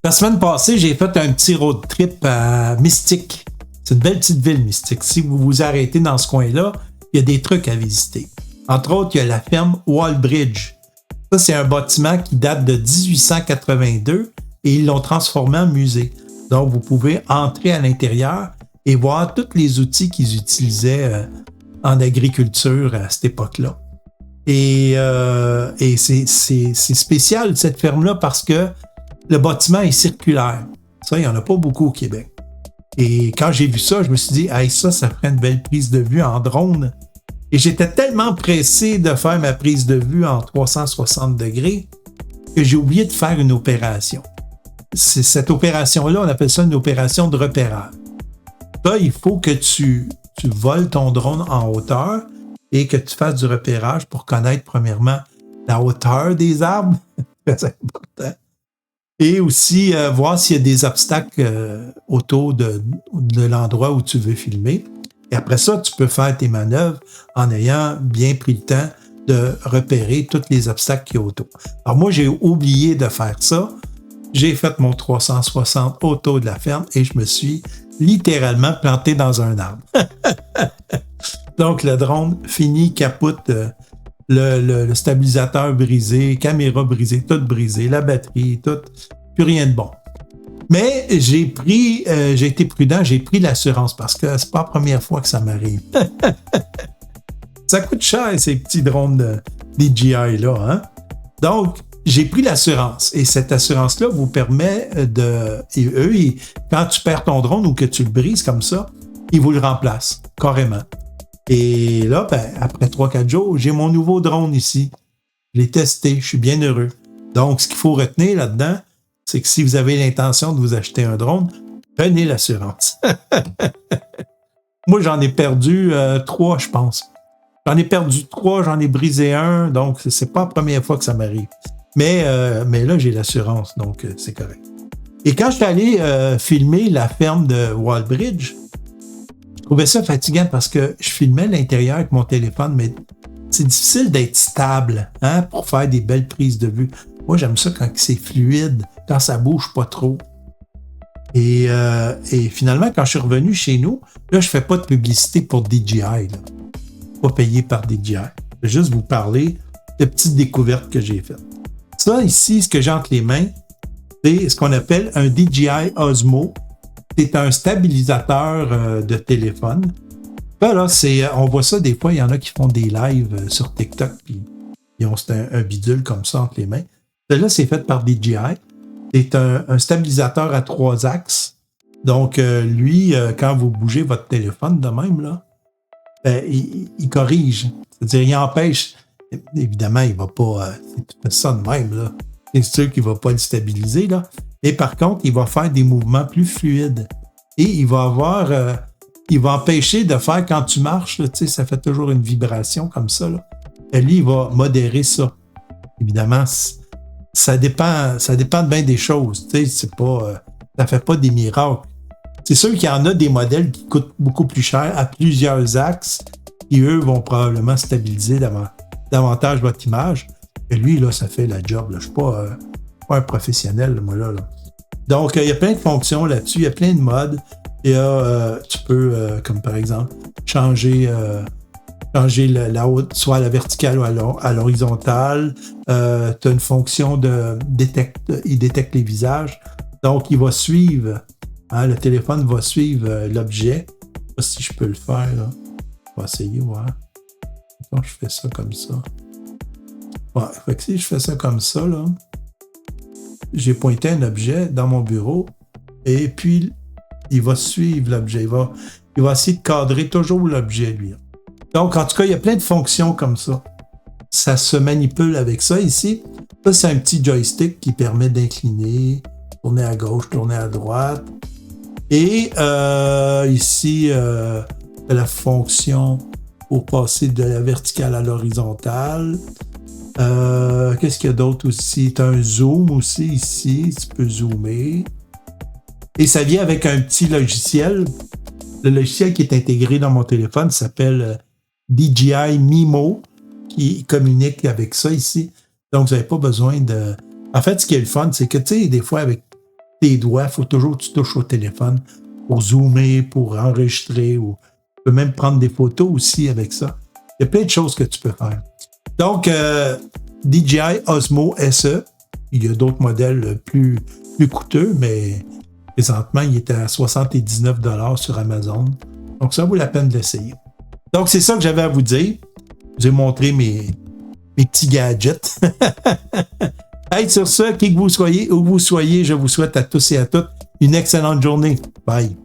La semaine passée, j'ai fait un petit road trip à Mystique. C'est une belle petite ville, Mystique. Si vous vous arrêtez dans ce coin-là, il y a des trucs à visiter. Entre autres, il y a la ferme Wallbridge. Ça, c'est un bâtiment qui date de 1882 et ils l'ont transformé en musée. Donc, vous pouvez entrer à l'intérieur et voir tous les outils qu'ils utilisaient en agriculture à cette époque-là. Et c'est spécial, cette ferme-là, parce que le bâtiment est circulaire. Ça, il n'y en a pas beaucoup au Québec. Et quand j'ai vu ça, je me suis dit, hey, ça ferait une belle prise de vue en drone. Et j'étais tellement pressé de faire ma prise de vue en 360 degrés que j'ai oublié de faire une opération. Cette opération-là, on appelle ça une opération de repérage. Là, il faut que tu voles ton drone en hauteur et que tu fasses du repérage pour connaître premièrement la hauteur des arbres. Très important. Et aussi voir s'il y a des obstacles autour de l'endroit où tu veux filmer. Et après ça, tu peux faire tes manœuvres en ayant bien pris le temps de repérer tous les obstacles qu'il y a autour. Alors moi, j'ai oublié de faire ça. J'ai fait mon 360 autour de la ferme et je me suis littéralement planté dans un arbre. Donc, le drone fini, capote, le stabilisateur brisé, caméra brisée, tout brisé, la batterie, tout, plus rien de bon. Mais j'ai été prudent, j'ai pris l'assurance parce que c'est pas la première fois que ça m'arrive. Ça coûte cher, ces petits drones DJI-là, hein? Donc, j'ai pris l'assurance et cette assurance-là vous permet quand tu perds ton drone ou que tu le brises comme ça, ils vous le remplacent carrément. Et là, après 3-4 jours, j'ai mon nouveau drone ici. Je l'ai testé, je suis bien heureux. Donc, ce qu'il faut retenir là-dedans, c'est que si vous avez l'intention de vous acheter un drone, prenez l'assurance. Moi, j'en ai perdu 3, je pense. J'en ai perdu 3, j'en ai brisé un, donc c'est pas la première fois que ça m'arrive. Mais là, j'ai l'assurance, donc c'est correct. Et quand je suis allé filmer la ferme de Wallbridge, je trouvais ça fatigant parce que je filmais l'intérieur avec mon téléphone, mais c'est difficile d'être stable pour faire des belles prises de vue. Moi, j'aime ça quand c'est fluide, quand ça bouge pas trop. Et finalement, quand je suis revenu chez nous, là, je fais pas de publicité pour DJI. Là. Pas payé par DJI. Je vais juste vous parler de petites découvertes que j'ai faites. Ça, ici, ce que j'ai entre les mains, c'est ce qu'on appelle un DJI Osmo. C'est un stabilisateur de téléphone. Là, on voit ça des fois, il y en a qui font des lives sur TikTok, puis ils ont un bidule comme ça entre les mains. Là, c'est fait par DJI. C'est un stabilisateur à 3 axes. Donc, lui, quand vous bougez votre téléphone de même, là, il corrige. C'est-à-dire, il empêche. Évidemment, il ne va pas. C'est ça de même, là. C'est sûr qu'il ne va pas le stabiliser, là. Et par contre, il va faire des mouvements plus fluides. Et il va empêcher de faire quand tu marches, là, ça fait toujours une vibration comme ça, là. Et lui, il va modérer ça. Évidemment, ça dépend de bien des choses. C'est pas, ça fait pas des miracles. C'est sûr qu'il y en a des modèles qui coûtent beaucoup plus cher à plusieurs axes qui, eux, vont probablement stabiliser davantage votre image. Et lui, là, ça fait la job. Là. Je ne suis pas un professionnel, moi, là. Donc, il y a plein de fonctions là-dessus. Il y a plein de modes. Et tu peux, comme par exemple, changer la haute, soit à la verticale ou à l'horizontale. Tu as une fonction il détecte les visages. Donc, il va suivre, le téléphone va suivre l'objet. Je ne sais pas si je peux le faire, là. On va essayer, voir. Quand je fais ça comme ça. Ouais, fait que si je fais ça comme ça, là, j'ai pointé un objet dans mon bureau et puis il va suivre l'objet. Il va essayer de cadrer toujours l'objet, lui. Donc, en tout cas, il y a plein de fonctions comme ça. Ça se manipule avec ça ici. Ça, c'est un petit joystick qui permet d'incliner, tourner à gauche, tourner à droite. Et ici, la fonction pour passer de la verticale à l'horizontale. Qu'est-ce qu'il y a d'autre aussi? Tu as un zoom aussi ici, tu peux zoomer. Et ça vient avec un petit logiciel. Le logiciel qui est intégré dans mon téléphone s'appelle DJI Mimo, qui communique avec ça ici. Donc, vous n'avez pas besoin de... En fait, ce qui est le fun, c'est que, tu sais, des fois, avec tes doigts. Il faut toujours que tu touches au téléphone pour zoomer, pour enregistrer. Ou tu peux même prendre des photos aussi avec ça. Il y a plein de choses que tu peux faire. Donc, DJI Osmo SE. Il y a d'autres modèles plus coûteux, mais présentement, il est à 79 $ sur Amazon. Donc, ça vaut la peine d'essayer. Donc, c'est ça que j'avais à vous dire. Je vous ai montré mes petits gadgets. Hey, sur ce, qui que vous soyez, où vous soyez, je vous souhaite à tous et à toutes une excellente journée. Bye.